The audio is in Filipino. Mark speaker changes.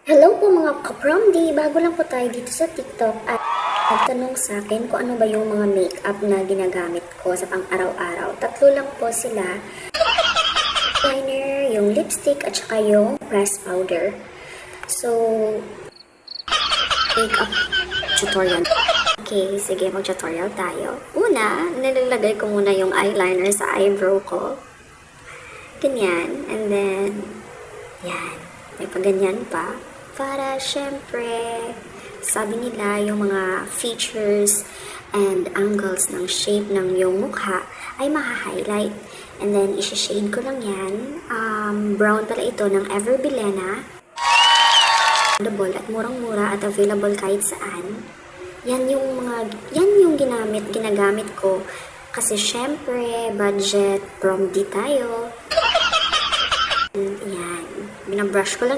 Speaker 1: Hello po mga ka-promdi! Bago lang po tayo dito sa TikTok at nagtanong sa akin kung ano ba yung mga makeup na ginagamit ko sa pang-araw-araw. Tatlo lang po sila. Liner, yung lipstick, at saka yung press powder. So, makeup tutorial. Okay, sige, mag-tutorial tayo. Una, nilalagay ko muna yung eyeliner sa eyebrow ko. Ganyan. And then, yan. May paganyan pa. Para syempre, sabi nila yung mga features and angles ng shape ng iyong mukha ay maha-highlight. And then, isi-shade ko lang yan. Brown pala ito ng Everbilena. Affordable at murang-mura at available kahit saan. Yan yung ginagamit ko. Kasi syempre, budget, promdi tayo. And yan. Binabrush ko lang